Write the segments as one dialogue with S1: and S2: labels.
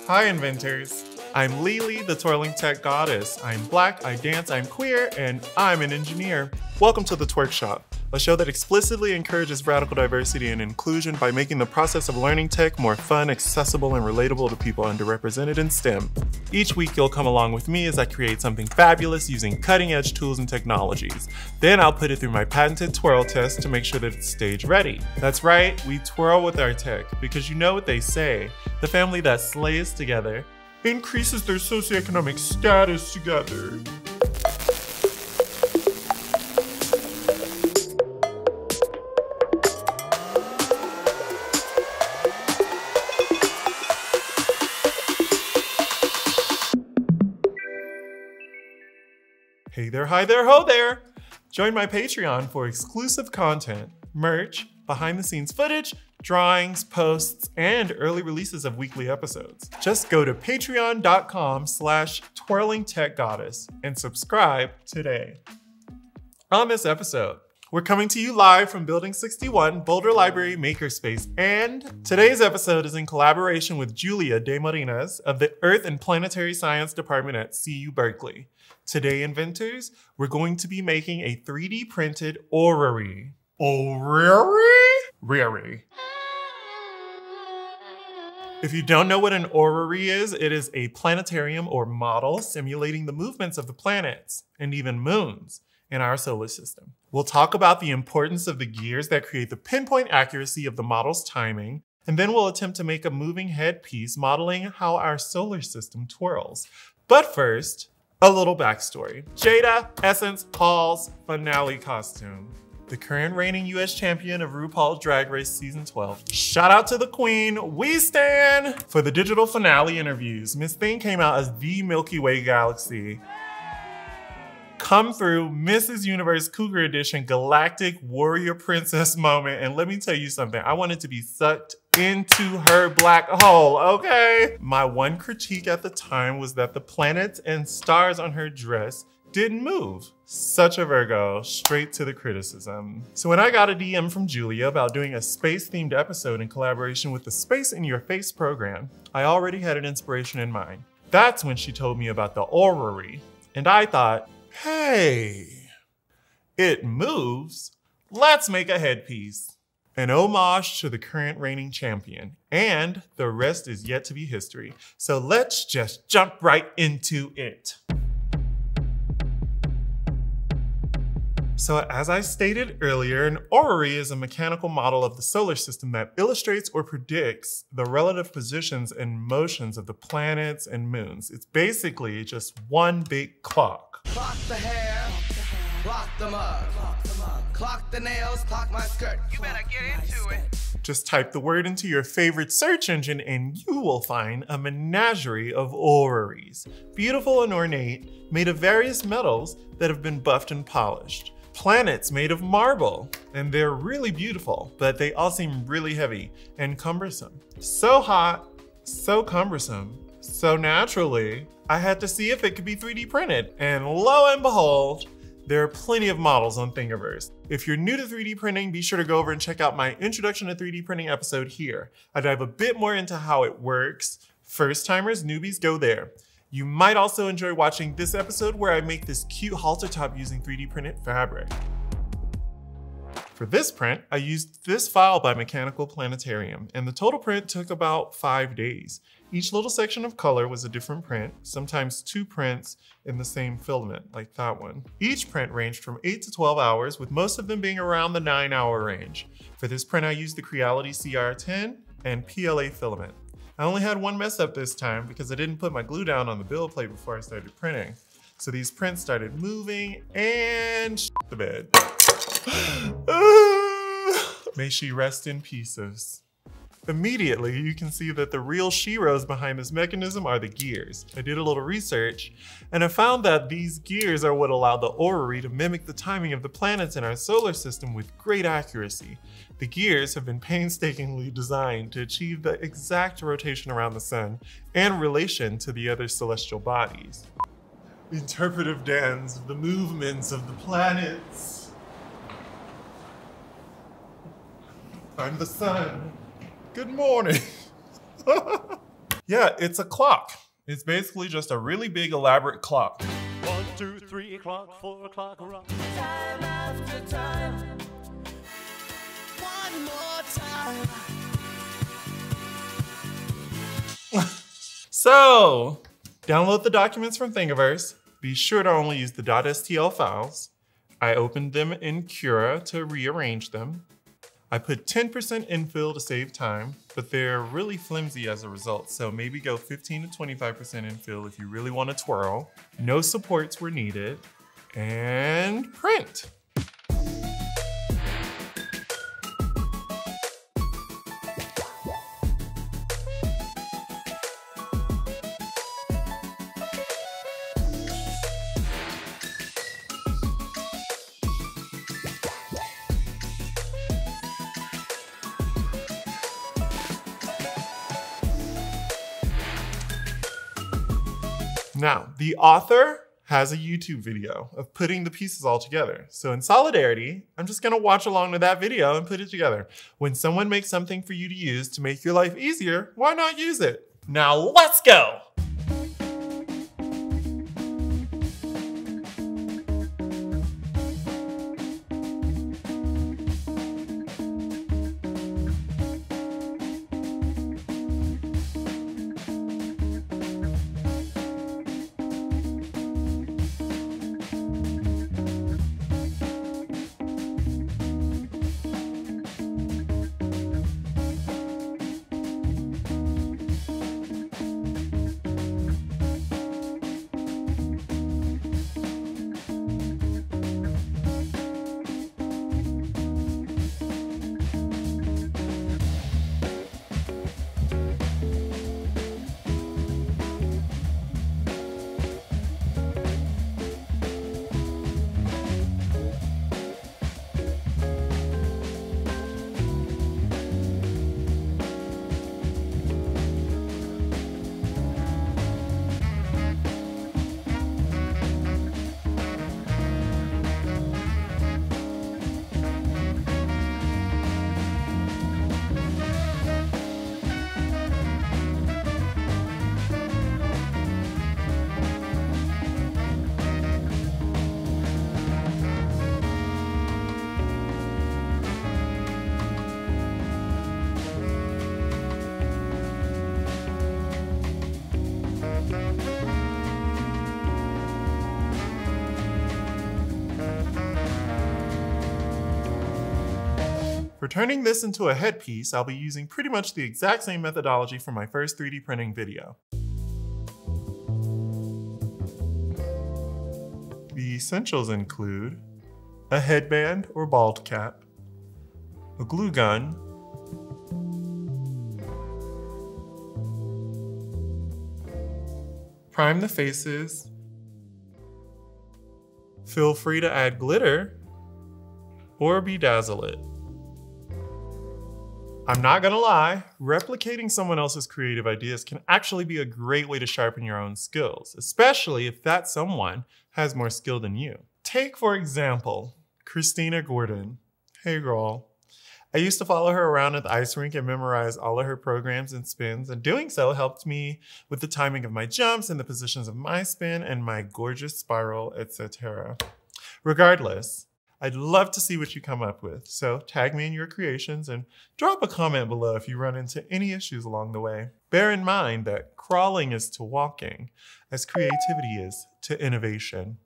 S1: Hi inventors! I'm Lily, the twirling tech goddess. I'm black, I dance, I'm queer, and I'm an engineer. Welcome to the TWIRCH Shop, a show that explicitly encourages radical diversity and inclusion by making the process of learning tech more fun, accessible, and relatable to people underrepresented in STEM. Each week you'll come along with me as I create something fabulous using cutting-edge tools and technologies. Then I'll put it through my patented twirl test to make sure that it's stage ready. That's right, we twirl with our tech, because you know what they say, the family that slays together increases their socioeconomic status together. Hey there, hi there, ho there! Join my Patreon for exclusive content, merch, behind-the-scenes footage, drawings, posts, and early releases of weekly episodes. Just go to patreon.com/twirlingtechgoddess and subscribe today. On this episode, we're coming to you live from Building 61, Boulder Library Makerspace, and today's episode is in collaboration with Julia De Marinas of the Earth and Planetary Science Department at CU Berkeley. Today, inventors, we're going to be making a 3D printed orrery. Orrery? If you don't know what an orrery is, it is a planetarium or model simulating the movements of the planets and even moons in our solar system. We'll talk about the importance of the gears that create the pinpoint accuracy of the model's timing, and then we'll attempt to make a moving headpiece modeling how our solar system twirls. But first, a little backstory. Jada Essence Hall's finale costume. The current reigning US champion of RuPaul's Drag Race Season 12. Shout out to the queen, we stand! For the digital finale interviews, Miss Thing came out as the Milky Way galaxy. Come through Mrs. Universe Cougar Edition Galactic Warrior Princess moment, and let me tell you something, I wanted to be sucked into her black hole, okay? My one critique at the time was that the planets and stars on her dress didn't move. Such a Virgo, straight to the criticism. So when I got a DM from Julia about doing a space-themed episode in collaboration with the Space in Your Face program, I already had an inspiration in mind. That's when she told me about the orrery, and I thought, hey, it moves, let's make a headpiece. An homage to the current reigning champion, and the rest is yet to be history. So let's just jump right into it. So as I stated earlier, an orrery is a mechanical model of the solar system that illustrates or predicts the relative positions and motions of the planets and moons. It's basically just one big clock.
S2: Clock the hair, clock the mug, clock the nails, clock my skirt. You better get into it.
S1: Just type the word into your favorite search engine and you will find a menagerie of orreries. Beautiful and ornate, made of various metals that have been buffed and polished. Planets made of marble, and they're really beautiful, but they all seem really heavy and cumbersome. So hot, so cumbersome, so naturally, I had to see if it could be 3D printed, and lo and behold, there are plenty of models on Thingiverse. If you're new to 3D printing, be sure to go over and check out my Introduction to 3D Printing episode here. I dive a bit more into how it works. First-timers, newbies, go there. You might also enjoy watching this episode where I make this cute halter top using 3D printed fabric. For this print, I used this file by Mechanical Planetarium, and the total print took about 5 days. Each little section of color was a different print, sometimes 2 prints in the same filament, like that one. Each print ranged from 8 to 12 hours, with most of them being around the 9-hour range. For this print, I used the Creality CR10 and PLA filament. I only had one mess up this time because I didn't put my glue down on the build plate before I started printing. So these prints started moving and the bed. May she rest in pieces. Immediately, you can see that the real sheroes behind this mechanism are the gears. I did a little research, and I found that these gears are what allow the orrery to mimic the timing of the planets in our solar system with great accuracy. The gears have been painstakingly designed to achieve the exact rotation around the sun and relation to the other celestial bodies. Interpretive dance of the movements of the planets. I'm the sun. Good morning. Yeah, it's a clock. It's basically just a really big, elaborate clock.
S3: 1, 2, 3 o'clock, 4 o'clock, rock.
S2: Time after time. One more time.
S1: So, download the documents from Thingiverse. Be sure to only use the .stl files. I opened them in Cura to rearrange them. I put 10% infill to save time, but they're really flimsy as a result, so maybe go 15 to 25% infill if you really want to twirl. No supports were needed, and print. Now, the author has a YouTube video of putting the pieces all together. So in solidarity, I'm just gonna watch along to that video and put it together. When someone makes something for you to use to make your life easier, why not use it? Now let's go! For turning this into a headpiece, I'll be using pretty much the exact same methodology from my first 3D printing video. The essentials include a headband or bald cap, a glue gun, prime the faces, feel free to add glitter or bedazzle it. I'm not gonna lie, replicating someone else's creative ideas can actually be a great way to sharpen your own skills, especially if that someone has more skill than you. Take, for example, Christina Gordon. Hey girl. I used to follow her around at the ice rink and memorize all of her programs and spins, and doing so helped me with the timing of my jumps and the positions of my spin and my gorgeous spiral, etc. Regardless, I'd love to see what you come up with, so tag me in your creations and drop a comment below if you run into any issues along the way. Bear in mind that crawling is to walking, as creativity is to innovation.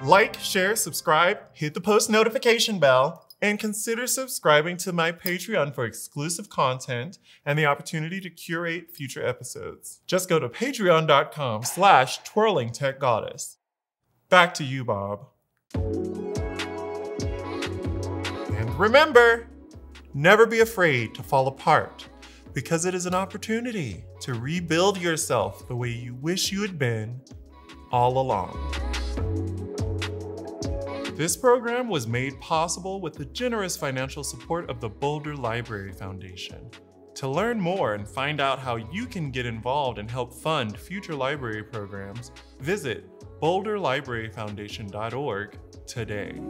S1: Like, share, subscribe, hit the post notification bell, and consider subscribing to my Patreon for exclusive content and the opportunity to curate future episodes. Just go to patreon.com/twirlingtechgoddess. Back to you, Bob. And remember, never be afraid to fall apart, because it is an opportunity to rebuild yourself the way you wish you had been all along. This program was made possible with the generous financial support of the Boulder Library Foundation. To learn more and find out how you can get involved and help fund future library programs, visit boulderlibraryfoundation.org today.